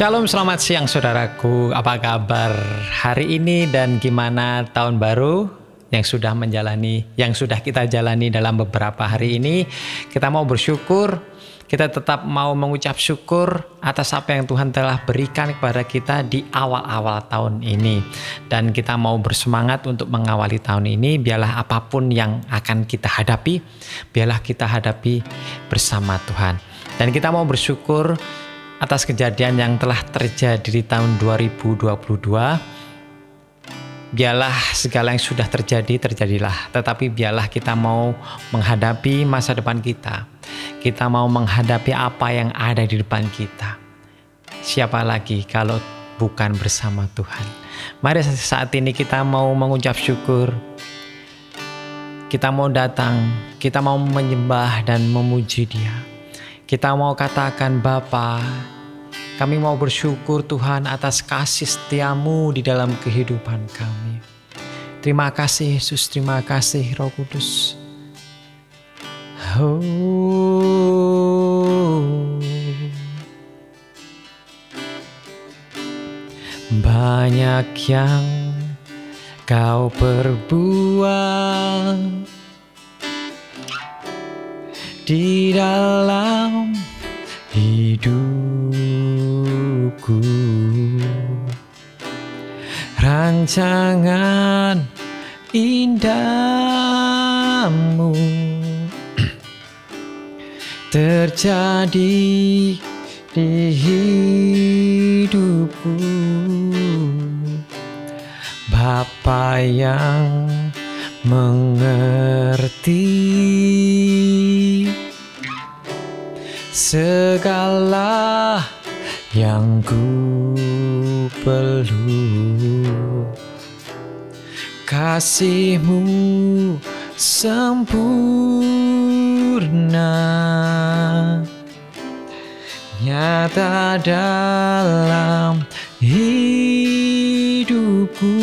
Shalom, selamat siang saudaraku. Apa kabar hari ini dan gimana tahun baru yang sudah kita jalani dalam beberapa hari ini? Kita mau bersyukur, kita tetap mau mengucap syukur atas apa yang Tuhan telah berikan kepada kita di awal-awal tahun ini. Dan kita mau bersemangat untuk mengawali tahun ini, biarlah apapun yang akan kita hadapi, biarlah kita hadapi bersama Tuhan. Dan kita mau bersyukur atas kejadian yang telah terjadi di tahun 2022. Biarlah segala yang sudah terjadi, terjadilah. Tetapi biarlah kita mau menghadapi masa depan kita. Kita mau menghadapi apa yang ada di depan kita. Siapa lagi kalau bukan bersama Tuhan? Mari saat ini kita mau mengucap syukur. Kita mau datang, kita mau menyembah dan memuji Dia. Kita mau katakan, Bapa, kami mau bersyukur Tuhan atas kasih setiamu di dalam kehidupan kami. Terima kasih Yesus, terima kasih Roh Kudus. Banyak yang kau perbuat di dalam hidupku, rancangan indahmu terjadi di hidupku. Bapa yang mengerti segala yang ku perlu, kasih-Mu sempurna nyata dalam hidupku.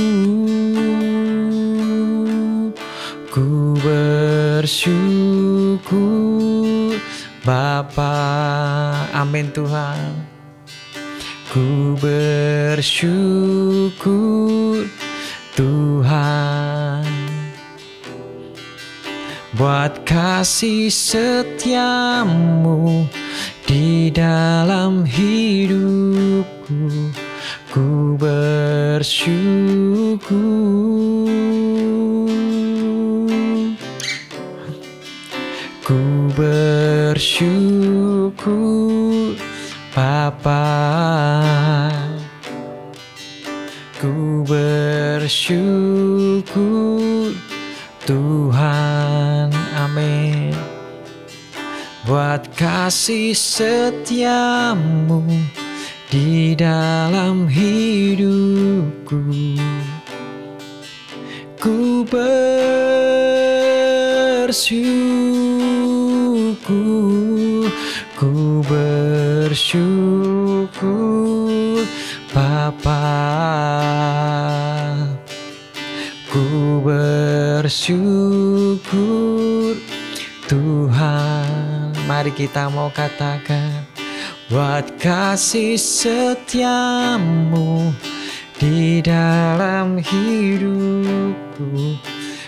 Ku bersyukur Bapa, amin Tuhan. Ku bersyukur Tuhan buat kasih setiamu di dalam hidupku. Ku bersyukur, ku bersyukur Bapa, ku bersyukur Tuhan, amin, buat kasih setiamu di dalam hidupku. Ku bersyukur, ku bersyukur Bapa, ku bersyukur Tuhan. Mari kita mau katakan, buat kasih setiamu di dalam hidupku.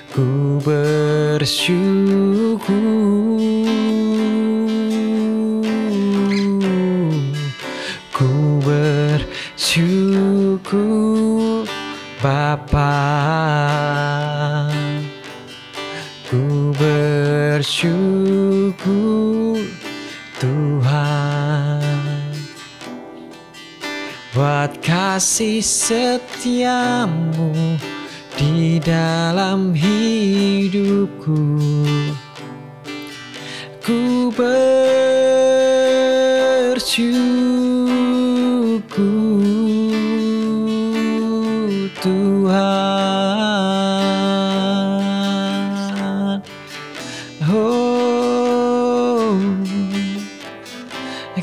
Ku bersyukur, ku bersyukur Bapa, ku bersyukur Tuhan buat kasih setiamu di dalam hidupku. Ku bersyukur Tuhan. Oh,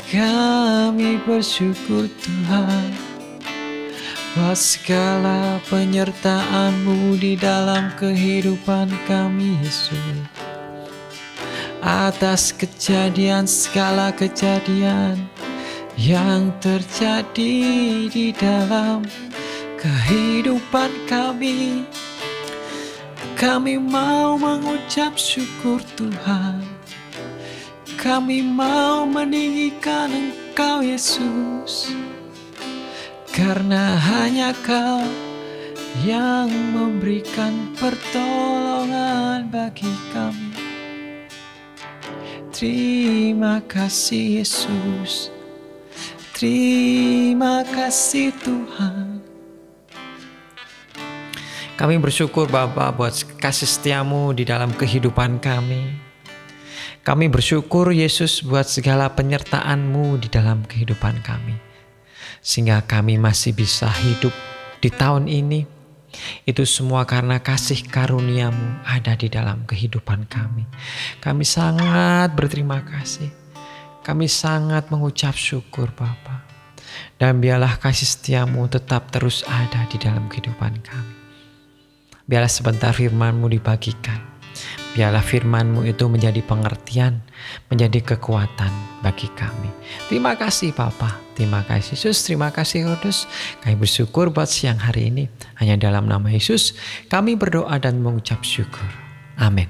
kami bersyukur Tuhan buat segala penyertaan-Mu di dalam kehidupan kami, Yesus. Atas segala kejadian yang terjadi di dalam kehidupan kami. Kami mau mengucap syukur Tuhan. Kami mau meninggikan Engkau Yesus, karena hanya Kau yang memberikan pertolongan bagi kami. Terima kasih Yesus, terima kasih Tuhan. Kami bersyukur Bapa buat kasih setiamu di dalam kehidupan kami. Kami bersyukur Yesus buat segala penyertaan-Mu di dalam kehidupan kami. Sehingga kami masih bisa hidup di tahun ini. Itu semua karena kasih karunia-Mu ada di dalam kehidupan kami. Kami sangat berterima kasih. Kami sangat mengucap syukur Bapa. Dan biarlah kasih setia-Mu tetap terus ada di dalam kehidupan kami. Biarlah sebentar firman-Mu dibagikan. Biarlah firman-Mu itu menjadi pengertian, menjadi kekuatan bagi kami. Terima kasih Bapa, terima kasih Yesus, terima kasih Kudus. Kami bersyukur buat siang hari ini. Hanya dalam nama Yesus kami berdoa dan mengucap syukur. Amin.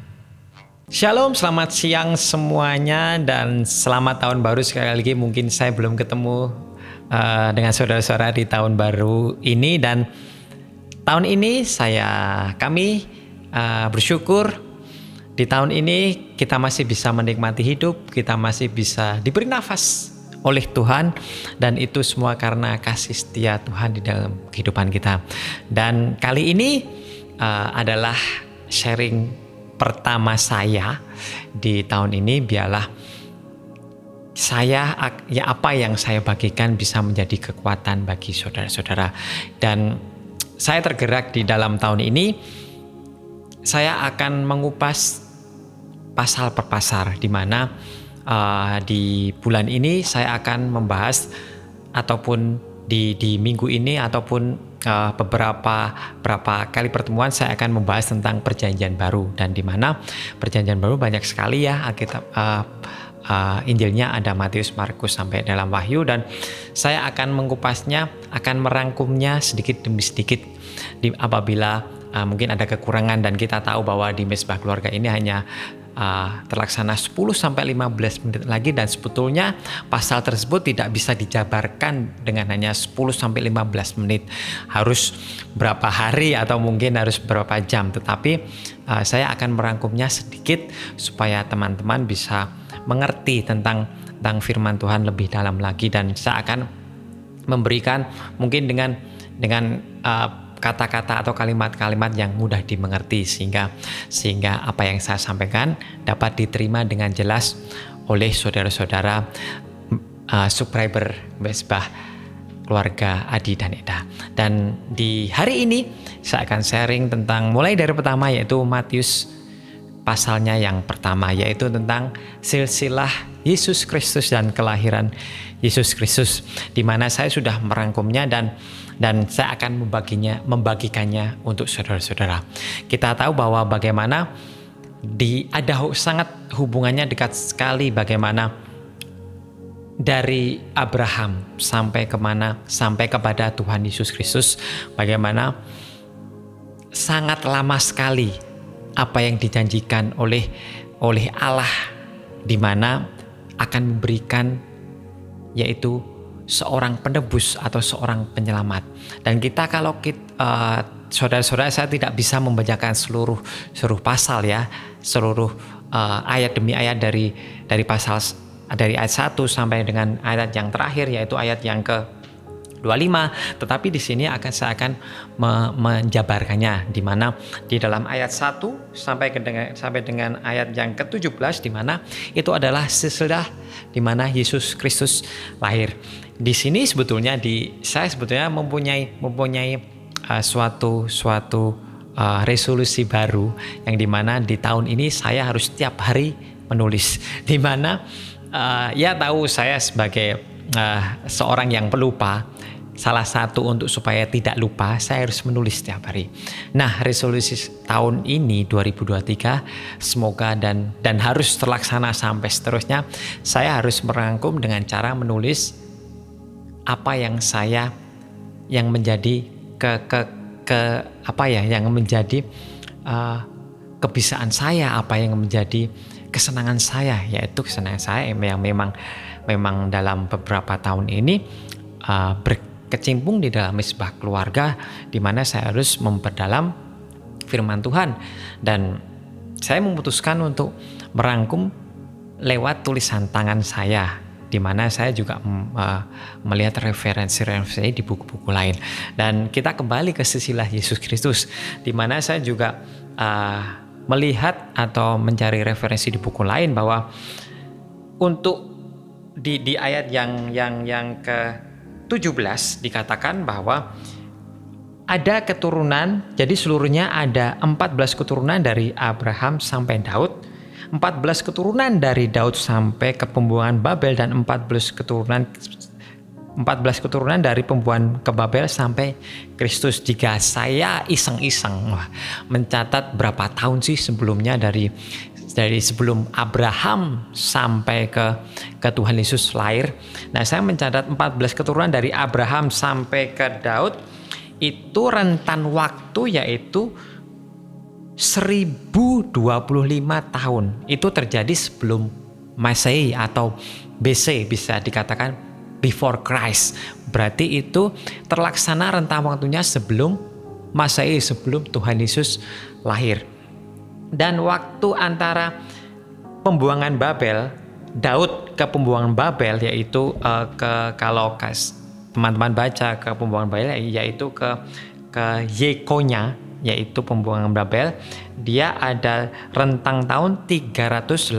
Shalom, selamat siang semuanya dan selamat tahun baru sekali lagi. Mungkin saya belum ketemu dengan saudara-saudara di tahun baru ini, dan tahun ini kami bersyukur. Di tahun ini kita masih bisa menikmati hidup, kita masih bisa diberi nafas oleh Tuhan, dan itu semua karena kasih setia Tuhan di dalam kehidupan kita. Dan kali ini adalah sharing pertama saya di tahun ini. Biarlah apa yang saya bagikan bisa menjadi kekuatan bagi saudara-saudara. Dan saya tergerak di dalam tahun ini, saya akan mengupas pasal per pasal, di mana di bulan ini saya akan membahas, ataupun di minggu ini ataupun beberapa kali pertemuan saya akan membahas tentang Perjanjian Baru, dan di mana Perjanjian Baru banyak sekali ya Alkitab. Injilnya ada Matius, Markus sampai dalam Wahyu, dan saya akan mengupasnya, akan merangkumnya sedikit demi sedikit. Apabila mungkin ada kekurangan, dan kita tahu bahwa di Mesbah Keluarga ini hanya terlaksana 10-15 menit lagi, dan sebetulnya pasal tersebut tidak bisa dijabarkan dengan hanya 10-15 menit, harus berapa hari atau mungkin harus berapa jam. Tetapi saya akan merangkumnya sedikit supaya teman-teman bisa mengerti tentang firman Tuhan lebih dalam lagi, dan saya akan memberikan mungkin dengan kata-kata atau kalimat-kalimat yang mudah dimengerti, sehingga apa yang saya sampaikan dapat diterima dengan jelas oleh saudara-saudara subscriber Mesbah Keluarga Adi dan Eda. Dan di hari ini saya akan sharing tentang, mulai dari pertama, yaitu Matius pasalnya yang pertama, yaitu tentang silsilah Yesus Kristus dan kelahiran Yesus Kristus, di mana saya sudah merangkumnya dan saya akan membagikannya untuk saudara-saudara. Kita tahu bahwa bagaimana ada sangat hubungannya dekat sekali, bagaimana dari Abraham sampai kepada Tuhan Yesus Kristus, bagaimana sangat lama sekali apa yang dijanjikan oleh Allah, di mana akan memberikan, yaitu seorang penebus atau seorang penyelamat. Dan saudara-saudara, saya tidak bisa membacakan seluruh pasal ya, seluruh ayat demi ayat dari ayat 1 sampai dengan ayat yang terakhir, yaitu ayat yang ke-25. Tetapi di sini saya akan menjabarkannya, di mana di dalam ayat 1 sampai dengan ayat yang ke-17, di mana itu adalah silsilah di mana Yesus Kristus lahir. Di sini saya sebetulnya mempunyai suatu resolusi baru, yang dimana di tahun ini saya harus setiap hari menulis, dimana ya tahu saya sebagai seorang yang pelupa. Salah satu untuk supaya tidak lupa, saya harus menulis setiap hari. Nah, resolusi tahun ini 2023 semoga dan harus terlaksana sampai seterusnya. Saya harus merangkum dengan cara menulis apa yang yang menjadi yang menjadi kebisaan saya, apa yang menjadi kesenangan saya, yaitu kesenangan saya yang memang dalam beberapa tahun ini berkecimpung di dalam misbah keluarga, di mana saya harus memperdalam firman Tuhan, dan saya memutuskan untuk merangkum lewat tulisan tangan saya, di mana saya juga melihat referensi-referensi di buku-buku lain. Dan kita kembali ke silsilah Yesus Kristus, di mana saya juga melihat atau mencari referensi di buku lain bahwa untuk di ayat yang ke-17 dikatakan bahwa ada keturunan, jadi seluruhnya ada 14 keturunan dari Abraham sampai Daud, 14 keturunan dari Daud sampai ke pembuangan Babel, dan 14 keturunan dari pembuangan ke Babel sampai Kristus. Jika saya iseng-iseng mencatat berapa tahun sih sebelumnya dari sebelum Abraham sampai ke Tuhan Yesus lahir. Nah, saya mencatat 14 keturunan dari Abraham sampai ke Daud, itu rentan waktu yaitu 1025 tahun. Itu terjadi sebelum Masehi atau BC, bisa dikatakan before Christ. Berarti itu terlaksana rentang waktunya sebelum Masehi, sebelum Tuhan Yesus lahir. Dan waktu antara pembuangan Babel, Daud ke pembuangan Babel, yaitu kalau teman-teman baca ke pembuangan Babel, yaitu ke Yekonya, yaitu pembuangan Babel, dia ada rentang tahun 385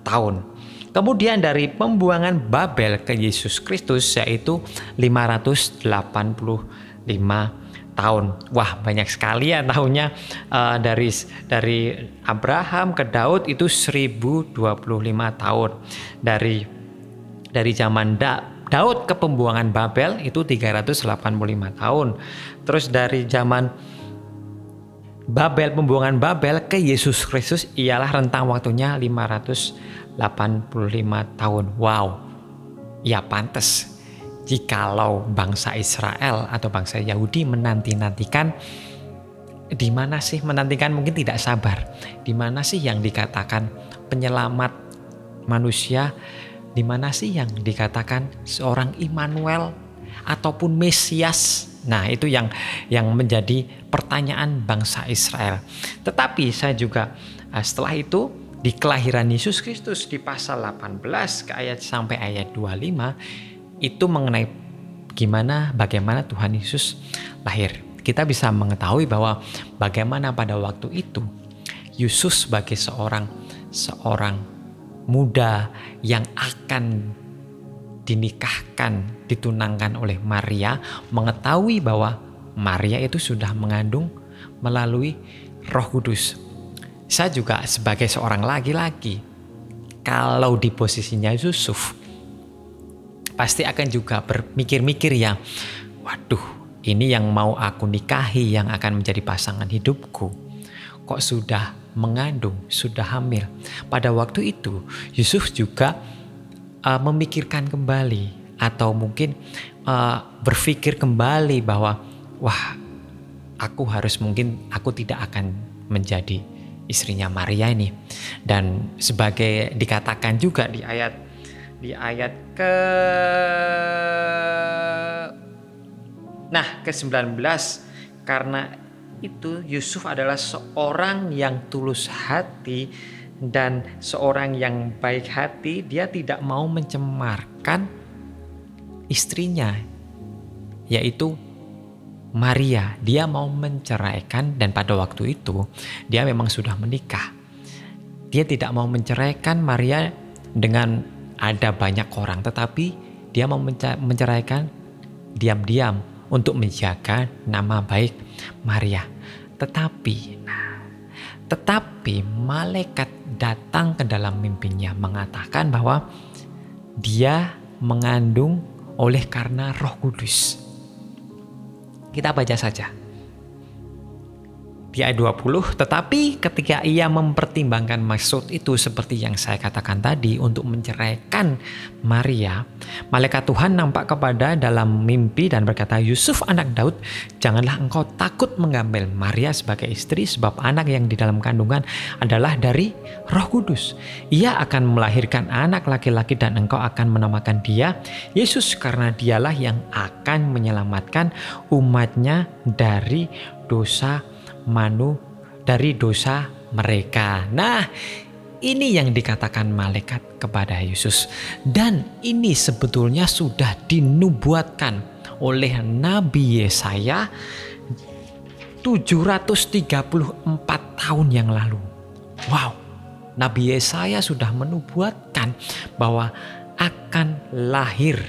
tahun. Kemudian dari pembuangan Babel ke Yesus Kristus yaitu 585 tahun. Wah, banyak sekali ya tahunnya. Dari Abraham ke Daud itu 1025 tahun. Dari zaman Daud ke pembuangan Babel itu 385 tahun. Terus dari zaman pembuangan Babel ke Yesus Kristus ialah rentang waktunya 585 tahun. Wow. Ya pantas jikalau bangsa Israel atau bangsa Yahudi menanti-nantikan, di mana sih menantikan, mungkin tidak sabar, di mana sih yang dikatakan penyelamat manusia, di mana sih yang dikatakan seorang Immanuel ataupun Mesias. Nah, itu yang menjadi pertanyaan bangsa Israel. Tetapi saya juga setelah itu di kelahiran Yesus Kristus di pasal 18 ke ayat sampai ayat 25 itu mengenai bagaimana Tuhan Yesus lahir. Kita bisa mengetahui bahwa bagaimana pada waktu itu Yesus sebagai seorang muda yang akan dinikahkan, ditunangkan oleh Maria, mengetahui bahwa Maria itu sudah mengandung melalui Roh Kudus. Saya juga sebagai seorang laki-laki, kalau di posisinya Yusuf, pasti akan juga bermikir-mikir ya, waduh, ini yang mau aku nikahi, yang akan menjadi pasangan hidupku, kok sudah mengandung, sudah hamil. Pada waktu itu Yusuf juga memikirkan kembali, atau mungkin berpikir kembali bahwa wah, aku tidak akan menjadi istrinya Maria ini. Dan sebagai dikatakan juga di ayat ke-19, karena itu Yusuf adalah seorang yang tulus hati dan seorang yang baik hati. Dia tidak mau mencemarkan istrinya, yaitu Maria. Dia mau menceraikan, dan pada waktu itu dia memang sudah menikah. Dia tidak mau menceraikan Maria dengan ada banyak orang, tetapi dia mau menceraikan diam-diam untuk menjaga nama baik Maria. Tetapi malaikat datang ke dalam mimpinya mengatakan bahwa dia mengandung oleh karena Roh Kudus. Kita baca saja. Di ayat 20, tetapi ketika ia mempertimbangkan maksud itu seperti yang saya katakan tadi untuk menceraikan Maria, malaikat Tuhan nampak kepada dalam mimpi dan berkata, Yusuf anak Daud, janganlah engkau takut mengambil Maria sebagai istri, sebab anak yang di dalam kandungan adalah dari Roh Kudus. Ia akan melahirkan anak laki-laki dan engkau akan menamakan dia Yesus, karena dialah yang akan menyelamatkan umatnya dari dosa mereka. Nah, ini yang dikatakan malaikat kepada Yesus. Dan ini sebetulnya sudah dinubuatkan oleh Nabi Yesaya 734 tahun yang lalu. Wow, Nabi Yesaya sudah menubuatkan bahwa akan lahir,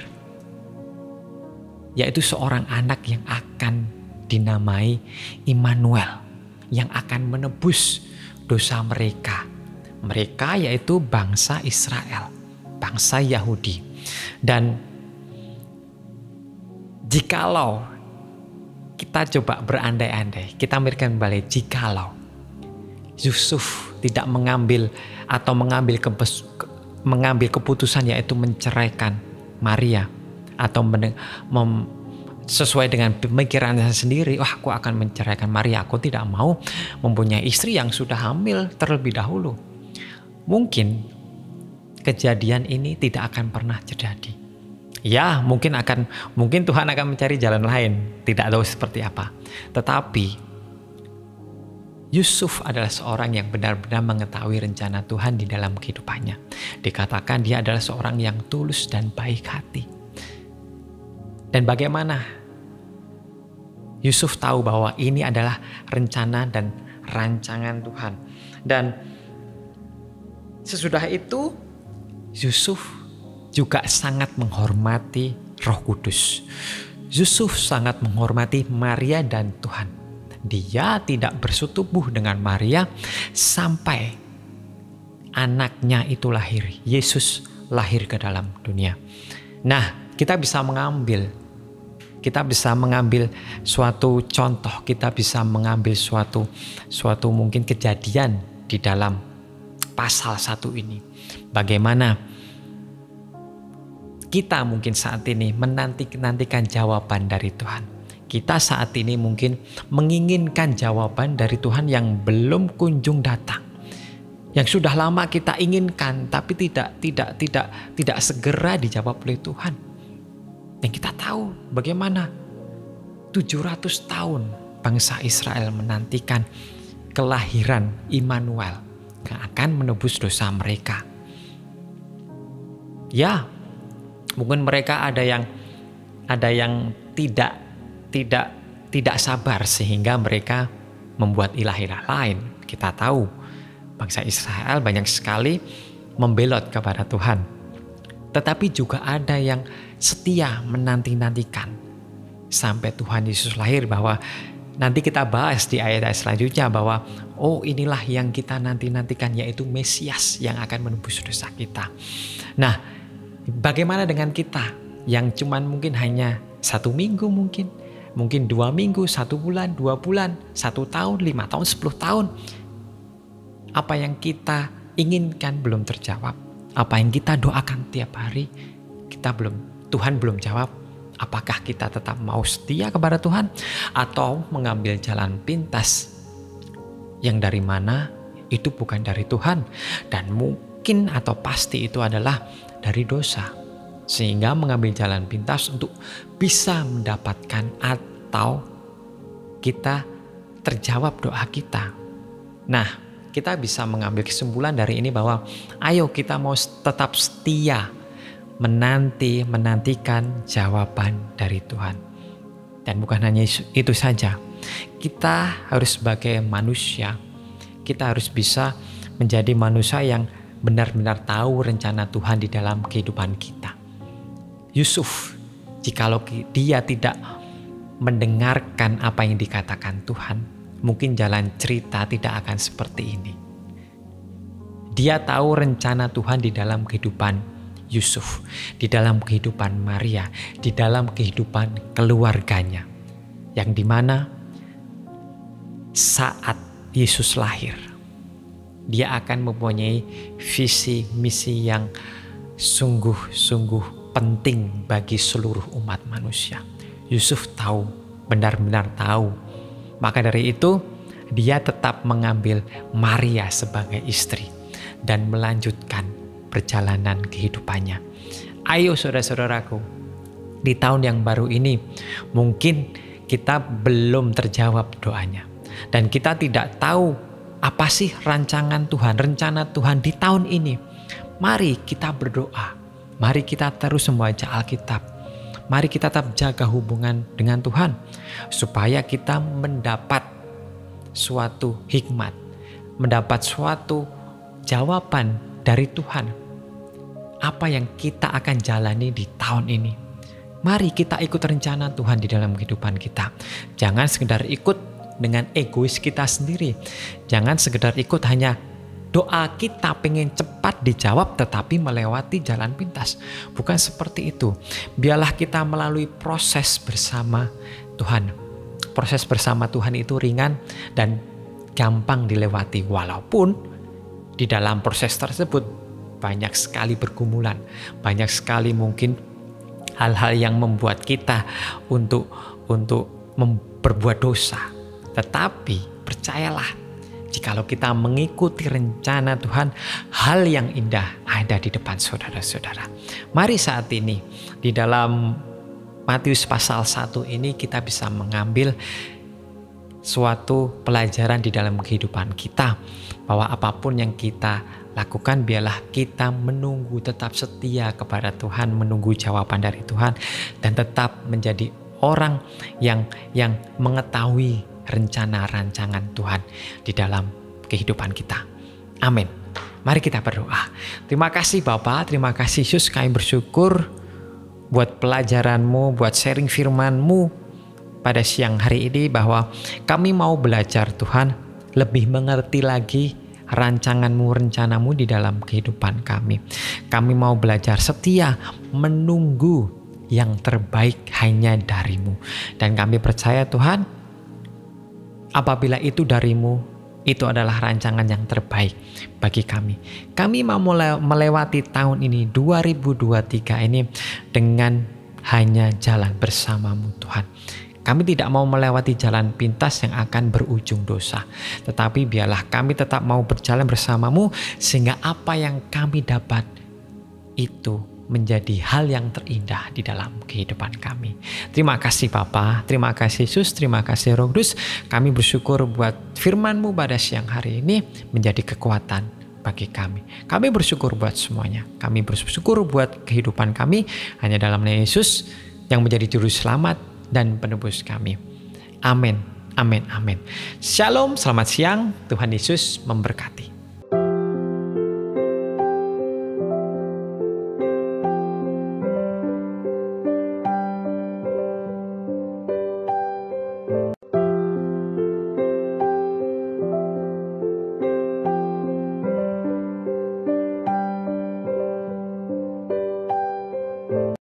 yaitu seorang anak yang akan dinamai Immanuel, yang akan menebus dosa mereka. Mereka yaitu bangsa Israel, bangsa Yahudi. Dan jikalau kita coba berandai-andai, kita mikirkan kembali, jikalau Yusuf tidak mengambil keputusan yaitu menceraikan Maria, atau sesuai dengan pemikirannya sendiri, wah aku akan menceraikan Maria, aku tidak mau mempunyai istri yang sudah hamil terlebih dahulu. Mungkin kejadian ini tidak akan pernah terjadi. Ya, mungkin Tuhan akan mencari jalan lain, tidak tahu seperti apa. Tetapi Yusuf adalah seorang yang benar-benar mengetahui rencana Tuhan di dalam kehidupannya. Dikatakan dia adalah seorang yang tulus dan baik hati. Dan bagaimana Yusuf tahu bahwa ini adalah rencana dan rancangan Tuhan. Dan sesudah itu Yusuf juga sangat menghormati Roh Kudus. Yusuf sangat menghormati Maria dan Tuhan. Dia tidak bersetubuh dengan Maria sampai anaknya itu lahir. Yesus lahir ke dalam dunia. Nah, kita bisa mengambil suatu contoh, kita bisa mengambil suatu mungkin kejadian di dalam pasal 1 ini. Bagaimana kita mungkin saat ini menantikan jawaban dari Tuhan. Kita saat ini mungkin menginginkan jawaban dari Tuhan yang belum kunjung datang. Yang sudah lama kita inginkan tapi tidak segera dijawab oleh Tuhan. Dan kita tahu bagaimana 700 tahun bangsa Israel menantikan kelahiran Immanuel yang akan menebus dosa mereka. Ya, mungkin mereka ada yang tidak sabar sehingga mereka membuat ilah-ilah lain. Kita tahu bangsa Israel banyak sekali membelot kepada Tuhan. Tetapi juga ada yang setia menanti-nantikan sampai Tuhan Yesus lahir, bahwa nanti kita bahas di ayat-ayat selanjutnya bahwa inilah yang kita nanti-nantikan, yaitu Mesias yang akan menebus dosa kita. Nah, bagaimana dengan kita yang cuman mungkin hanya 1 minggu, mungkin 2 minggu, 1 bulan, 2 bulan, 1 tahun, 5 tahun, 10 tahun. Apa yang kita inginkan belum terjawab. Apa yang kita doakan tiap hari, Tuhan belum jawab. Apakah kita tetap mau setia kepada Tuhan atau mengambil jalan pintas yang dari mana itu bukan dari Tuhan, dan mungkin atau pasti itu adalah dari dosa, sehingga mengambil jalan pintas untuk bisa mendapatkan atau kita terjawab doa kita. Nah, kita bisa mengambil kesimpulan dari ini bahwa ayo kita mau tetap setia menantikan jawaban dari Tuhan. Dan bukan hanya itu saja, kita harus sebagai manusia, kita harus bisa menjadi manusia yang benar-benar tahu rencana Tuhan di dalam kehidupan kita. Yusuf, jikalau dia tidak mendengarkan apa yang dikatakan Tuhan, mungkin jalan cerita tidak akan seperti ini. Dia tahu rencana Tuhan di dalam kehidupan Yusuf, di dalam kehidupan Maria, di dalam kehidupan keluarganya, yang dimana saat Yesus lahir. Dia akan mempunyai visi misi yang sungguh-sungguh penting bagi seluruh umat manusia. Yusuf tahu, benar-benar tahu. Maka dari itu, dia tetap mengambil Maria sebagai istri dan melanjutkan perjalanan kehidupannya. Ayo saudara-saudaraku, di tahun yang baru ini mungkin kita belum terjawab doanya. Dan kita tidak tahu apa sih rancangan Tuhan, rencana Tuhan di tahun ini. Mari kita berdoa. Mari kita terus membaca Alkitab. Mari kita tetap jaga hubungan dengan Tuhan. Supaya kita mendapat suatu hikmat. Mendapat suatu jawaban dari Tuhan. Apa yang kita akan jalani di tahun ini. Mari kita ikut rencana Tuhan di dalam kehidupan kita. Jangan sekedar ikut dengan egois kita sendiri. Jangan sekedar ikut hanya doa kita pengen cepat dijawab tetapi melewati jalan pintas. Bukan seperti itu. Biarlah kita melalui proses bersama Tuhan. Proses bersama Tuhan itu ringan dan gampang dilewati. Walaupun di dalam proses tersebut banyak sekali pergumulan. Banyak sekali mungkin hal-hal yang membuat kita untuk berbuat dosa. Tetapi percayalah, jikalau kita mengikuti rencana Tuhan, hal yang indah ada di depan saudara-saudara. Mari saat ini di dalam Matius pasal 1 ini kita bisa mengambil suatu pelajaran di dalam kehidupan kita. Bahwa apapun yang kita lakukan, biarlah kita menunggu, tetap setia kepada Tuhan, menunggu jawaban dari Tuhan. Dan tetap menjadi orang yang mengetahui rencana rancangan Tuhan di dalam kehidupan kita. Amin. Mari kita berdoa. Terima kasih Bapa, terima kasih Yesus, kami bersyukur buat pelajaran-Mu, buat sharing firman-Mu pada siang hari ini, bahwa kami mau belajar Tuhan, lebih mengerti lagi rancangan-Mu, rencana-Mu di dalam kehidupan kami. Kami mau belajar setia menunggu yang terbaik hanya dari-Mu. Dan kami percaya Tuhan, apabila itu dari-Mu, itu adalah rancangan yang terbaik bagi kami. Kami mau melewati tahun ini, 2023 ini, dengan hanya jalan bersama-Mu Tuhan. Kami tidak mau melewati jalan pintas yang akan berujung dosa. Tetapi biarlah kami tetap mau berjalan bersama-Mu, sehingga apa yang kami dapat itu menjadi hal yang terindah di dalam kehidupan kami. Terima kasih Bapa, terima kasih Yesus, terima kasih Roh Kudus. Kami bersyukur buat firman-Mu pada siang hari ini menjadi kekuatan bagi kami. Kami bersyukur buat semuanya. Kami bersyukur buat kehidupan kami hanya dalam nama Yesus yang menjadi juru selamat dan penebus kami. Amin, amin, amin. Shalom, selamat siang. Tuhan Yesus memberkati.